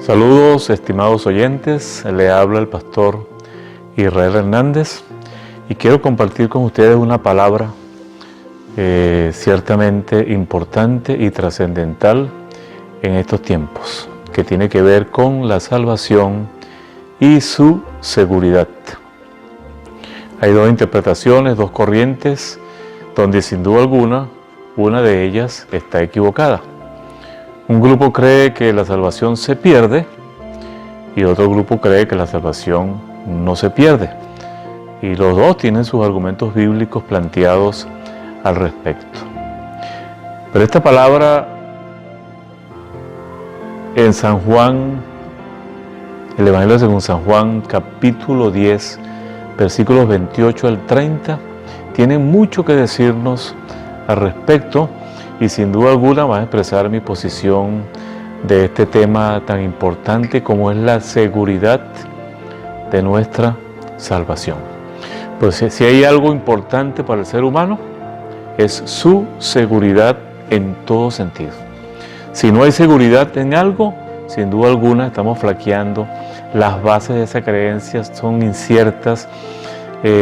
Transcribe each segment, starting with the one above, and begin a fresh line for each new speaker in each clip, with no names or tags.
Saludos, estimados oyentes, le habla el pastor Israel Hernández y quiero compartir con ustedes una palabra ciertamente importante y trascendental en estos tiempos, que tiene que ver con la salvación y su seguridad. Hay dos interpretaciones, dos corrientes, donde sin duda alguna, una de ellas está equivocada. Un grupo cree que la salvación se pierde y otro grupo cree que la salvación no se pierde. Y los dos tienen sus argumentos bíblicos planteados al respecto. Pero esta palabra en San Juan, el Evangelio según San Juan, capítulo 10, versículos 28 al 30, tiene mucho que decirnos al respecto. Y sin duda alguna va a expresar mi posición de este tema tan importante como es la seguridad de nuestra salvación. Pues si hay algo importante para el ser humano, es su seguridad en todo sentido. Si no hay seguridad en algo, sin duda alguna estamos flaqueando. Las bases de esa creencia son inciertas,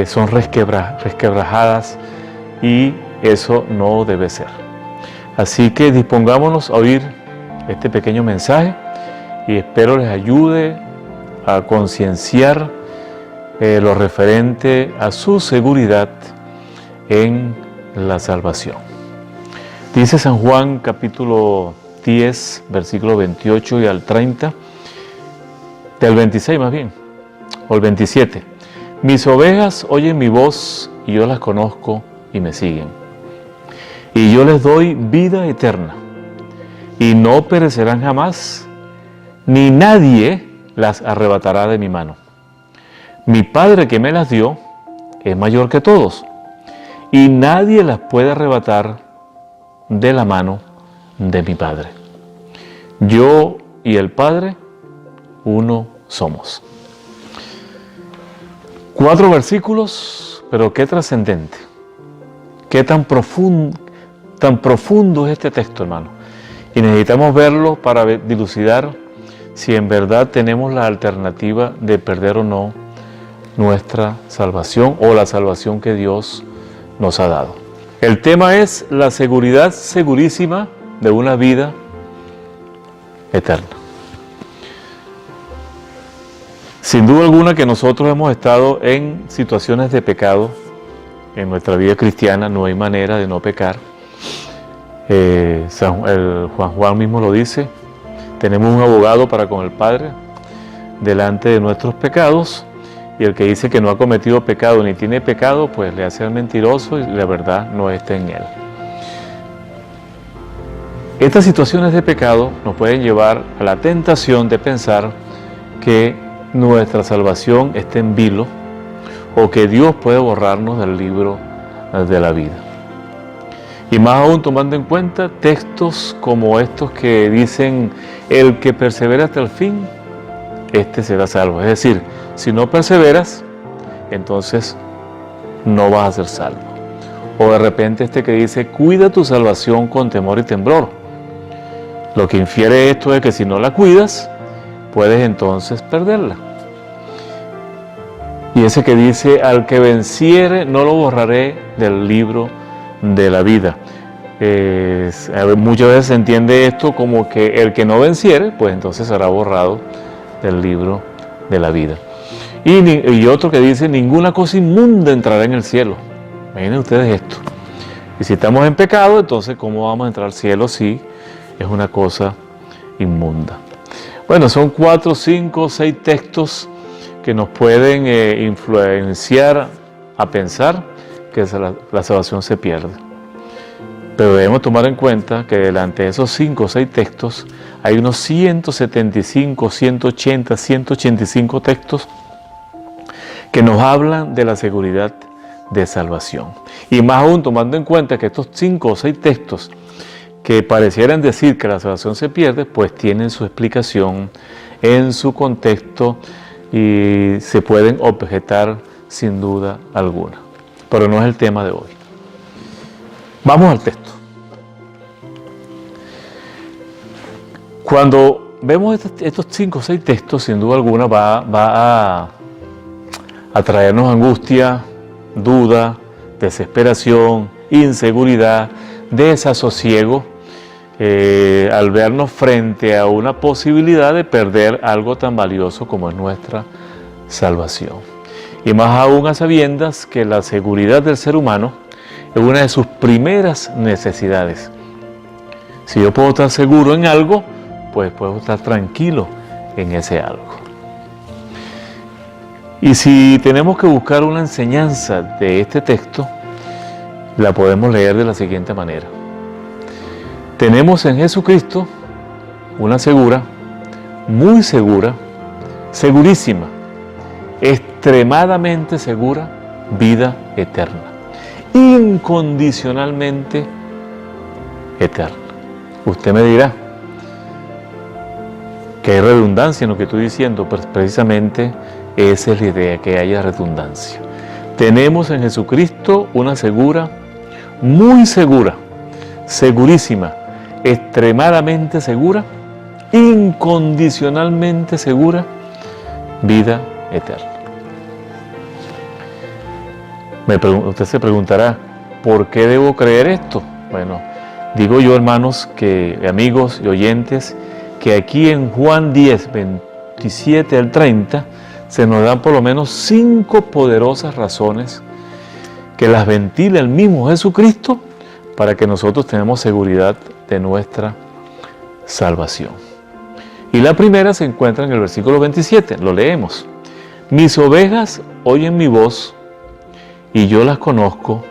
son resquebrajadas y eso no debe ser. Así que dispongámonos a oír este pequeño mensaje y espero les ayude a concienciar lo referente a su seguridad en la salvación. Dice San Juan capítulo 10, versículo 28 y al 30, del 26 más bien, o el 27. Mis ovejas oyen mi voz y yo las conozco y me siguen. Y yo les doy vida eterna, y no perecerán jamás, ni nadie las arrebatará de mi mano. Mi Padre que me las dio es mayor que todos, y nadie las puede arrebatar de la mano de mi Padre. Yo y el Padre, uno somos. 4 versículos, pero qué trascendente, qué tan profundo es este texto, hermano. Y necesitamos verlo para dilucidar si en verdad tenemos la alternativa de perder o no nuestra salvación o la salvación que Dios nos ha dado. El tema es la seguridad segurísima de una vida eterna. Sin duda alguna que nosotros hemos estado en situaciones de pecado en nuestra vida cristiana, no hay manera de no pecar. Juan mismo lo dice, tenemos un abogado para con el Padre delante de nuestros pecados, y el que dice que no ha cometido pecado ni tiene pecado, pues le hace al mentiroso y la verdad no está en él. Estas situaciones de pecado nos pueden llevar a la tentación de pensar que nuestra salvación está en vilo o que Dios puede borrarnos del libro de la vida. Y más aún tomando en cuenta textos como estos que dicen, el que persevera hasta el fin, este será salvo. Es decir, si no perseveras, entonces no vas a ser salvo. O de repente este que dice, cuida tu salvación con temor y temblor. Lo que infiere esto es que si no la cuidas, puedes entonces perderla. Y ese que dice, al que venciere, no lo borraré del libro de la vida. Muchas veces se entiende esto como que el que no venciere, pues entonces será borrado del libro de la vida. Y otro que dice, ninguna cosa inmunda entrará en el cielo. Imaginen ustedes esto. Y si estamos en pecado, entonces ¿cómo vamos a entrar al cielo si es una cosa inmunda? Bueno, son 4, 5, 6 textos que nos pueden influenciar a pensar que la salvación se pierde. Pero debemos tomar en cuenta que delante de esos 5 o 6 textos hay unos 175, 180, 185 textos que nos hablan de la seguridad de salvación. Y más aún tomando en cuenta que estos 5 o 6 textos que parecieran decir que la salvación se pierde, pues tienen su explicación en su contexto y se pueden objetar sin duda alguna. Pero no es el tema de hoy. Vamos al texto. Cuando vemos estos 5 o 6 textos, sin duda alguna va a traernos angustia, duda, desesperación, inseguridad, desasosiego, al vernos frente a una posibilidad de perder algo tan valioso como es nuestra salvación. Y más aún a sabiendas que la seguridad del ser humano es una de sus primeras necesidades. Si yo puedo estar seguro en algo, pues puedo estar tranquilo en ese algo. Y si tenemos que buscar una enseñanza de este texto, la podemos leer de la siguiente manera. Tenemos en Jesucristo una segura, muy segura, segurísima, extremadamente segura vida eterna, incondicionalmente eterna. Usted me dirá que hay redundancia en lo que estoy diciendo, pero precisamente esa es la idea, que haya redundancia. Tenemos en Jesucristo una segura, muy segura, segurísima, extremadamente segura, incondicionalmente segura vida eterna. Usted se preguntará, ¿por qué debo creer esto? Bueno, digo yo, hermanos, amigos y oyentes, que aquí en Juan 10, 27 al 30, se nos dan por lo menos 5 poderosas razones que las ventila el mismo Jesucristo para que nosotros tengamos seguridad de nuestra salvación. Y la primera se encuentra en el versículo 27, lo leemos. Mis ovejas oyen mi voz y yo las conozco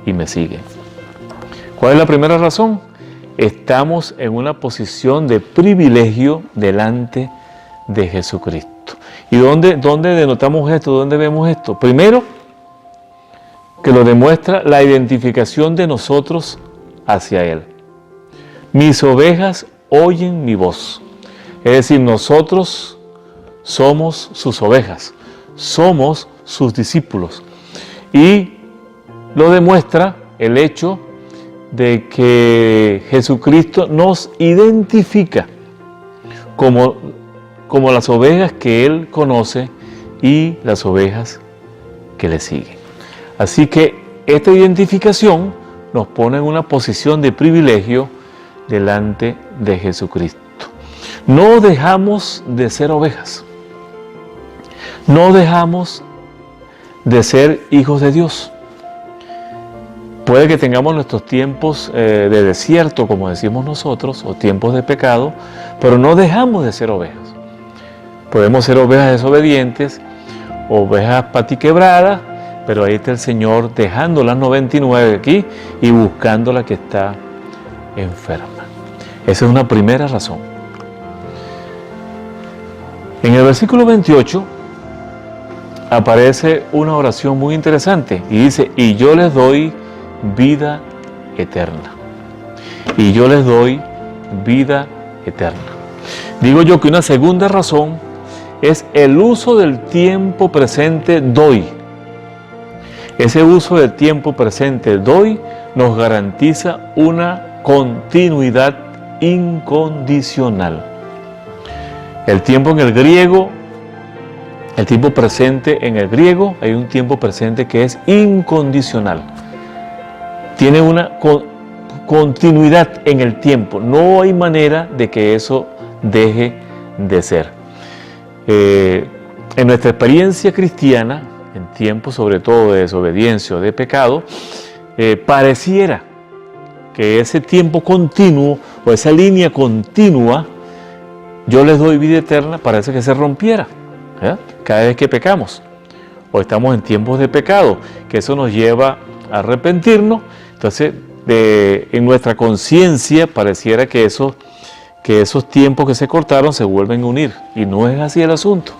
y me siguen. ¿Cuál es la primera razón? Estamos en una posición de privilegio delante de Jesucristo. ¿Y dónde denotamos esto? ¿Dónde vemos esto? Primero, que lo demuestra la identificación de nosotros hacia Él. Mis ovejas oyen mi voz. Es decir, nosotros somos sus ovejas, somos sus discípulos. Y lo demuestra el hecho de que Jesucristo nos identifica como las ovejas que Él conoce y las ovejas que le siguen. Así que esta identificación nos pone en una posición de privilegio delante de Jesucristo. No dejamos de ser ovejas. No dejamos de ser hijos de Dios. Puede que tengamos nuestros tiempos de desierto, como decimos nosotros, o tiempos de pecado, pero no dejamos de ser ovejas. Podemos ser ovejas desobedientes, ovejas patiquebradas, pero ahí está el Señor dejando las 99 aquí y buscando la que está enferma. Esa es una primera razón. En el versículo 28 aparece una oración muy interesante y dice, y yo les doy vida eterna. Y yo les doy vida eterna. Digo yo que una segunda razón es el uso del tiempo presente doy. Ese uso del tiempo presente doy nos garantiza una continuidad incondicional. El tiempo en el griego, el tiempo presente en el griego, hay un tiempo presente que es incondicional. Tiene una continuidad en el tiempo. No hay manera de que eso deje de ser. En nuestra experiencia cristiana, en tiempos sobre todo de desobediencia o de pecado, pareciera que ese tiempo continuo o esa línea continua, yo les doy vida eterna, parece que se rompiera cada vez que pecamos o estamos en tiempos de pecado, que eso nos lleva a arrepentirnos. Entonces, en nuestra conciencia pareciera que esos tiempos que se cortaron se vuelven a unir, y no es así el asunto.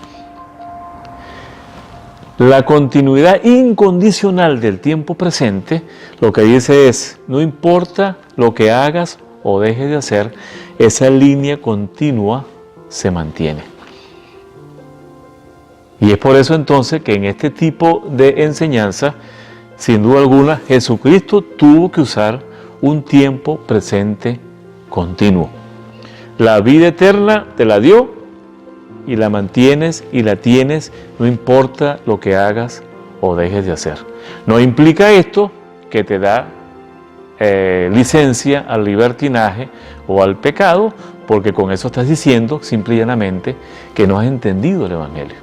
La continuidad incondicional del tiempo presente lo que dice es, no importa lo que hagas o dejes de hacer, esa línea continua se mantiene. Y es por eso entonces que en este tipo de enseñanza, sin duda alguna, Jesucristo tuvo que usar un tiempo presente continuo. La vida eterna te la dio y la mantienes y la tienes, no importa lo que hagas o dejes de hacer. No implica esto que te da licencia al libertinaje o al pecado, porque con eso estás diciendo simple y llanamente que no has entendido el Evangelio.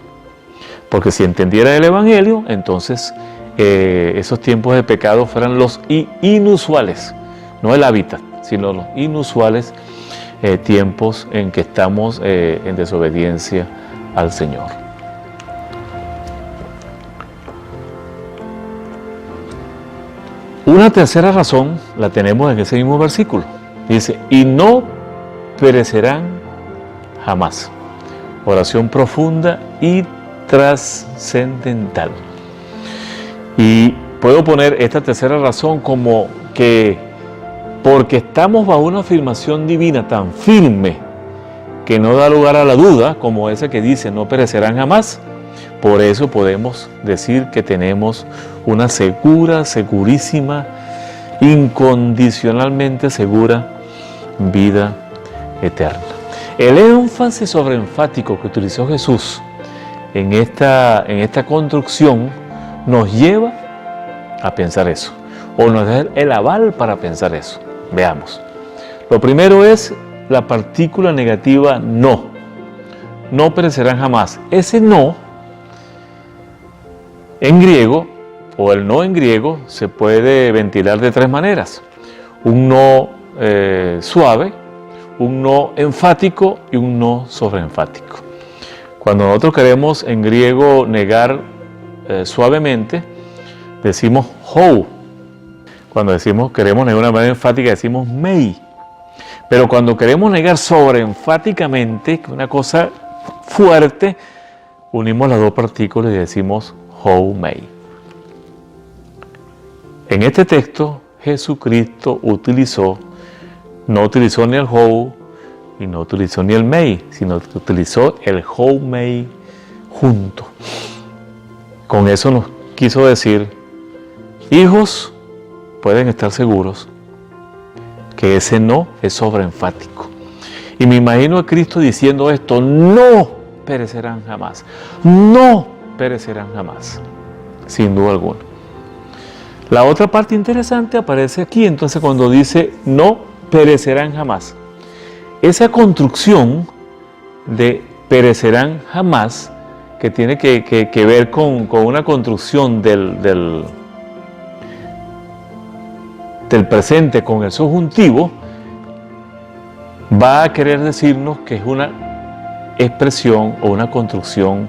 Porque si entendieras el Evangelio, entonces esos tiempos de pecado fueran los inusuales, no el hábitat, sino los inusuales tiempos en que estamos en desobediencia al Señor. Una tercera razón la tenemos en ese mismo versículo. Dice, y no perecerán jamás. Oración profunda y trascendental. Y puedo poner esta tercera razón como que porque estamos bajo una afirmación divina tan firme que no da lugar a la duda, como esa que dice no perecerán jamás, por eso podemos decir que tenemos una segura, segurísima, incondicionalmente segura vida eterna. El énfasis sobreenfático que utilizó Jesús en esta construcción nos lleva a pensar eso, o nos da el aval para pensar eso. Veamos. Lo primero es la partícula negativa no. No perecerán jamás. Ese no, en griego, o el no en griego, se puede ventilar de tres maneras. Un no suave, un no enfático y un no sobreenfático. Cuando nosotros queremos en griego negar suavemente, decimos hou. Cuando queremos negar de una manera enfática, decimos mei. Pero cuando queremos negar sobreenfáticamente, una cosa fuerte, unimos las dos partículas y decimos hou mei. En este texto, Jesucristo no utilizó ni el hou y no utilizó ni el mei, sino que utilizó el hou mei junto. Con eso nos quiso decir, hijos, pueden estar seguros que ese no es sobreenfático. Y me imagino a Cristo diciendo esto, no perecerán jamás, no perecerán jamás, sin duda alguna. La otra parte interesante aparece aquí, entonces cuando dice no perecerán jamás. Esa construcción de perecerán jamás, que tiene que ver con una construcción del presente con el subjuntivo, va a querer decirnos que es una expresión o una construcción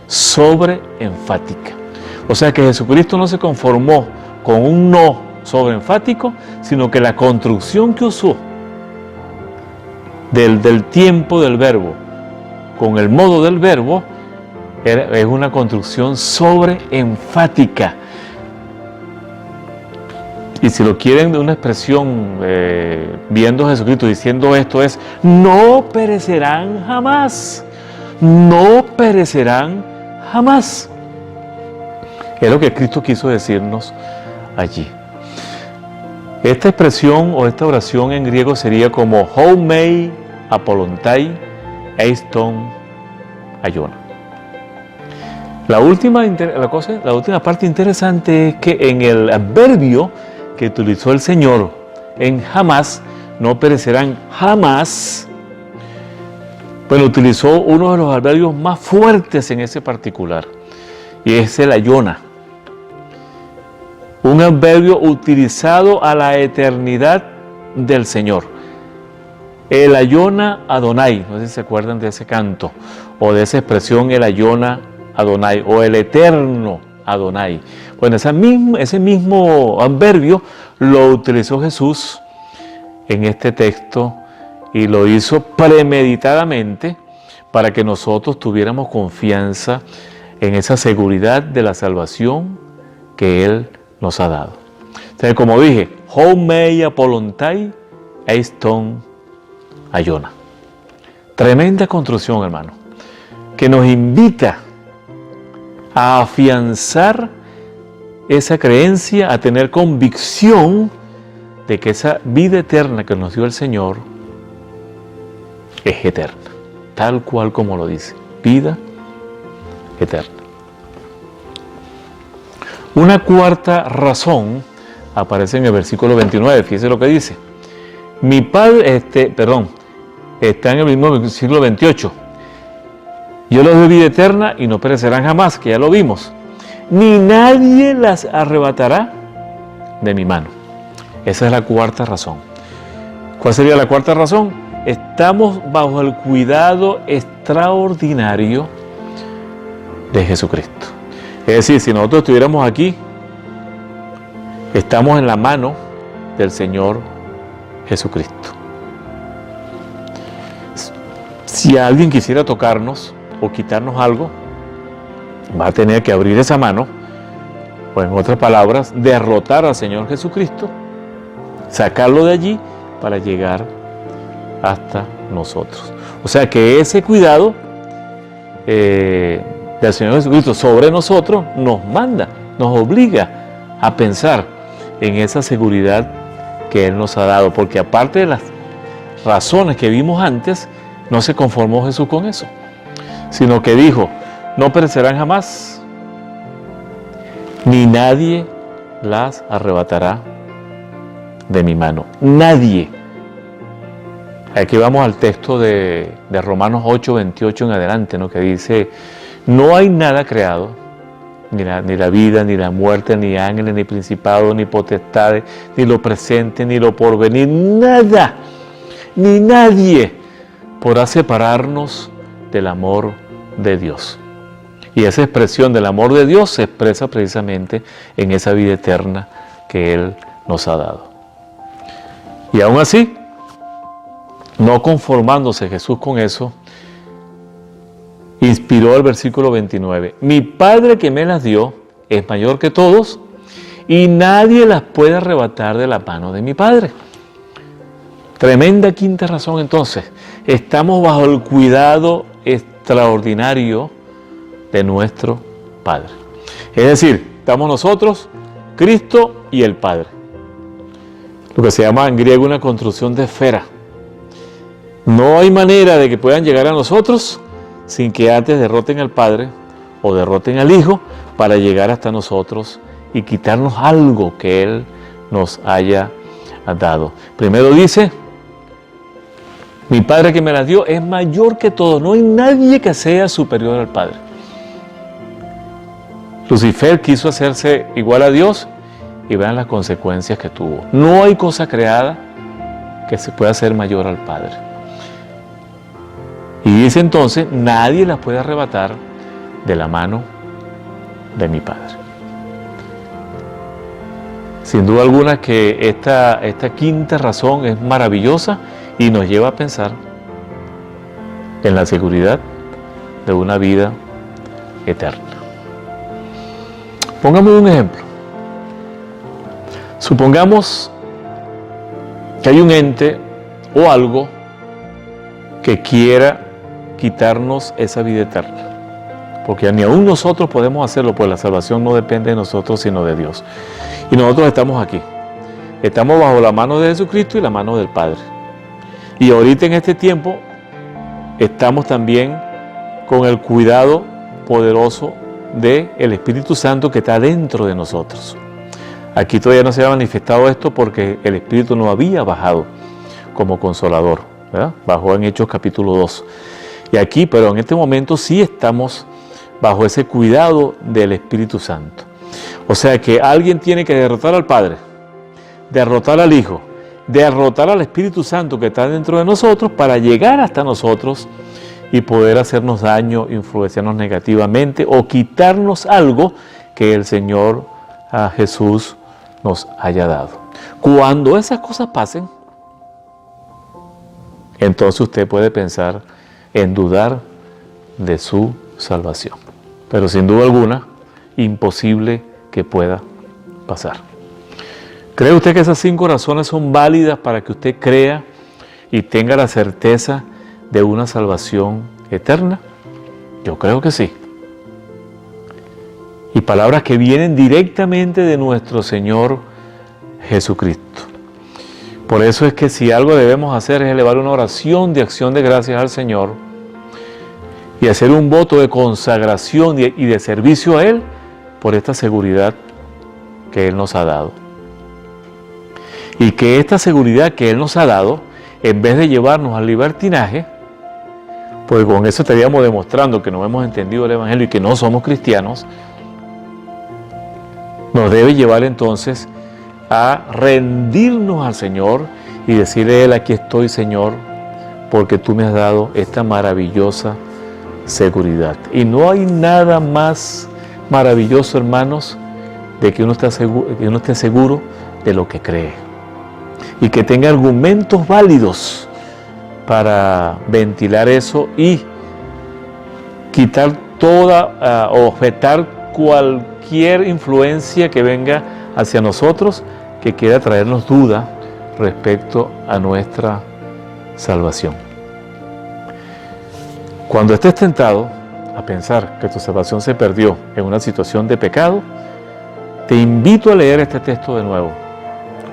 sobreenfática. O sea que Jesucristo no se conformó con un no sobreenfático, sino que la construcción que usó del tiempo del verbo con el modo del verbo es una construcción sobreenfática. Y si lo quieren de una expresión, viendo a Jesucristo diciendo esto es, no perecerán jamás, no perecerán jamás. Es lo que Cristo quiso decirnos allí. Esta expresión o esta oración en griego sería como hou mei apolontai eiston ayona. La última parte interesante es que en el adverbio que utilizó el Señor en jamás, no perecerán jamás, bueno, utilizó uno de los adverbios más fuertes en ese particular, y es el ayona. Un adverbio utilizado a la eternidad del Señor. El ayona Adonai, no sé si se acuerdan de ese canto, o de esa expresión, el ayona Adonai, o el eterno Adonai. Bueno, ese mismo adverbio lo utilizó Jesús en este texto y lo hizo premeditadamente para que nosotros tuviéramos confianza en esa seguridad de la salvación que Él nos ha dado. Entonces, como dije, hou mei apolontai eiston ayona. Tremenda construcción, hermano, que nos invita a afianzar esa creencia, a tener convicción de que esa vida eterna que nos dio el Señor es eterna, tal cual como lo dice, vida eterna. Una cuarta razón aparece en el versículo 29, fíjese lo que dice. Mi Padre, está en el mismo versículo 28. Yo les doy vida eterna y no perecerán jamás, que ya lo vimos. Ni nadie las arrebatará de mi mano. Esa es la cuarta razón. ¿Cuál sería la cuarta razón? Estamos bajo el cuidado extraordinario de Jesucristo. Es decir, si nosotros estuviéramos aquí, estamos en la mano del Señor Jesucristo. Si alguien quisiera tocarnos o quitarnos algo, va a tener que abrir esa mano, o en otras palabras, derrotar al Señor Jesucristo, sacarlo de allí para llegar hasta nosotros. O sea que ese cuidado del Señor Jesucristo sobre nosotros nos manda, nos obliga a pensar en esa seguridad que Él nos ha dado, porque aparte de las razones que vimos antes, no se conformó Jesús con eso, sino que dijo, no perecerán jamás, ni nadie las arrebatará de mi mano. Nadie. Aquí vamos al texto de Romanos 8, 28 en adelante, ¿no? Que dice, no hay nada creado, ni la vida, ni la muerte, ni ángeles, ni principados, ni potestades, ni lo presente, ni lo porvenir, nada, ni nadie podrá separarnos del amor de Dios. Y esa expresión del amor de Dios se expresa precisamente en esa vida eterna que Él nos ha dado. Y aún así, no conformándose Jesús con eso, inspiró el versículo 29. Mi Padre que me las dio es mayor que todos y nadie las puede arrebatar de la mano de mi Padre. Tremenda quinta razón entonces. Estamos bajo el cuidado extraordinario de nuestro Padre. Es decir, estamos nosotros, Cristo y el Padre. Lo que se llama en griego una construcción de esfera. No hay manera de que puedan llegar a nosotros sin que antes derroten al Padre o derroten al Hijo para llegar hasta nosotros y quitarnos algo que Él nos haya dado. Primero dice, mi Padre que me las dio es mayor que todo. No hay nadie que sea superior al Padre. Lucifer quiso hacerse igual a Dios y vean las consecuencias que tuvo. No hay cosa creada que se pueda hacer mayor al Padre. Y dice entonces, nadie las puede arrebatar de la mano de mi Padre. Sin duda alguna que esta quinta razón es maravillosa y nos lleva a pensar en la seguridad de una vida eterna. Pongamos un ejemplo. Supongamos que hay un ente o algo que quiera quitarnos esa vida eterna, porque ni aún nosotros podemos hacerlo, pues la salvación no depende de nosotros sino de Dios. Y nosotros estamos aquí, estamos bajo la mano de Jesucristo y la mano del Padre. Y ahorita en este tiempo estamos también con el cuidado poderoso del Espíritu Santo que está dentro de nosotros. Aquí todavía no se ha manifestado esto porque el Espíritu no había bajado como consolador, ¿verdad? Bajó en Hechos capítulo 2. Y aquí, pero en este momento sí estamos bajo ese cuidado del Espíritu Santo. O sea que alguien tiene que derrotar al Padre, derrotar al Hijo, derrotar al Espíritu Santo que está dentro de nosotros para llegar hasta nosotros y poder hacernos daño, influenciarnos negativamente o quitarnos algo que el Señor Jesús nos haya dado. Cuando esas cosas pasen, entonces usted puede pensar en dudar de su salvación. Pero sin duda alguna, imposible que pueda pasar. ¿Cree usted que esas 5 razones son válidas para que usted crea y tenga la certeza de una salvación eterna? Yo creo que sí. Y palabras que vienen directamente de nuestro Señor Jesucristo. Por eso es que si algo debemos hacer es elevar una oración de acción de gracias al Señor y hacer un voto de consagración y de servicio a Él por esta seguridad que Él nos ha dado. Y que esta seguridad que Él nos ha dado, en vez de llevarnos al libertinaje, pues con eso estaríamos demostrando que no hemos entendido el Evangelio y que no somos cristianos, nos debe llevar entonces a rendirnos al Señor y decirle a Él: aquí estoy, Señor, porque tú me has dado esta maravillosa seguridad. Y no hay nada más maravilloso, hermanos, de que uno esté seguro de lo que cree y que tenga argumentos válidos para ventilar eso y quitar toda o objetar cualquier influencia que venga hacia nosotros que quiera traernos duda respecto a nuestra salvación. Cuando estés tentado a pensar que tu salvación se perdió en una situación de pecado, te invito a leer este texto de nuevo,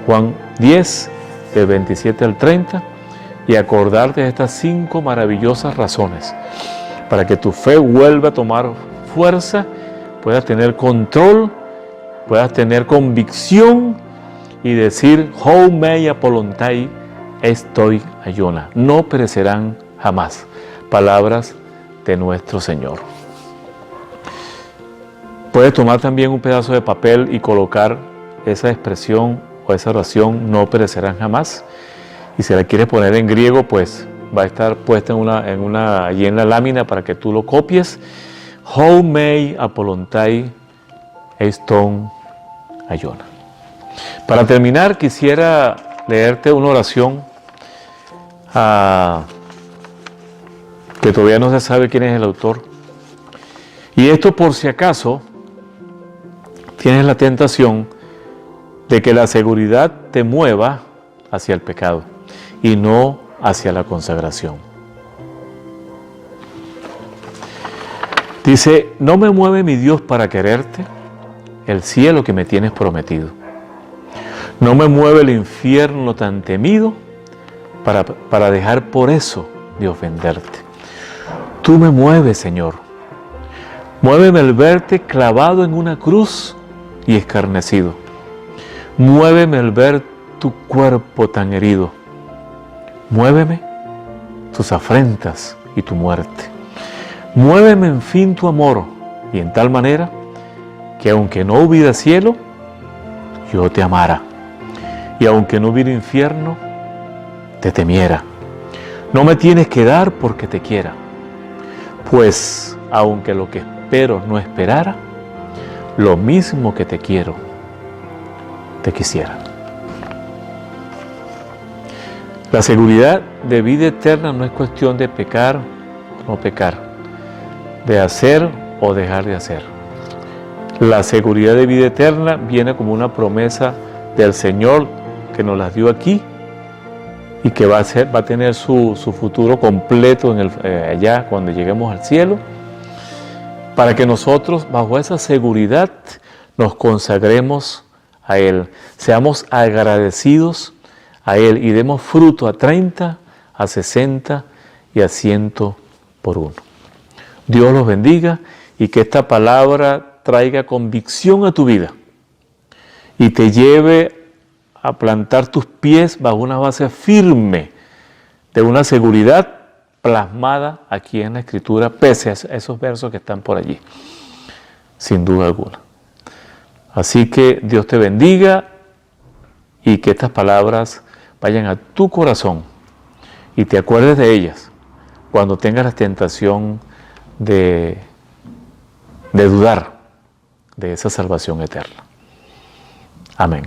Juan 10, del 27 al 30, y acordarte de estas 5 maravillosas razones para que tu fe vuelva a tomar fuerza, puedas tener control, puedas tener convicción y decir: Hou mei apolontai estoi ayona, no perecerán jamás. Palabras de nuestro Señor. Puedes tomar también un pedazo de papel y colocar esa expresión o esa oración: no perecerán jamás. Y si la quieres poner en griego, pues va a estar puesta allí en la lámina para que tú lo copies. Hou mei apolontai eston ayona. Para terminar, quisiera leerte una oración que todavía no se sabe quién es el autor. Y esto por si acaso tienes la tentación de que la seguridad te mueva hacia el pecado y no hacia la consagración. Dice: no me mueve mi Dios para quererte el cielo que me tienes prometido. No me mueve el infierno tan temido para dejar por eso de ofenderte. Tú me mueves, Señor. Muéveme el verte clavado en una cruz y escarnecido. Muéveme el ver tu cuerpo tan herido. Muéveme tus afrentas y tu muerte. Muéveme en fin tu amor, y en tal manera que aunque no hubiera cielo, yo te amara, y aunque no hubiera infierno, te temiera. No me tienes que dar porque te quiera, pues aunque lo que espero no esperara, lo mismo que te quiero, te quisiera. La seguridad de vida eterna no es cuestión de pecar o no pecar, de hacer o dejar de hacer. La seguridad de vida eterna viene como una promesa del Señor que nos las dio aquí y que va a tener su futuro completo allá cuando lleguemos al cielo, para que nosotros bajo esa seguridad nos consagremos a Él, seamos agradecidos a Él y demos fruto a 30, a 60 y a 100 por uno. Dios los bendiga y que esta palabra traiga convicción a tu vida y te lleve a plantar tus pies bajo una base firme de una seguridad plasmada aquí en la Escritura, pese a esos versos que están por allí, sin duda alguna. Así que Dios te bendiga y que estas palabras vayan a tu corazón y te acuerdes de ellas cuando tengas la tentación de dudar de esa salvación eterna. Amén.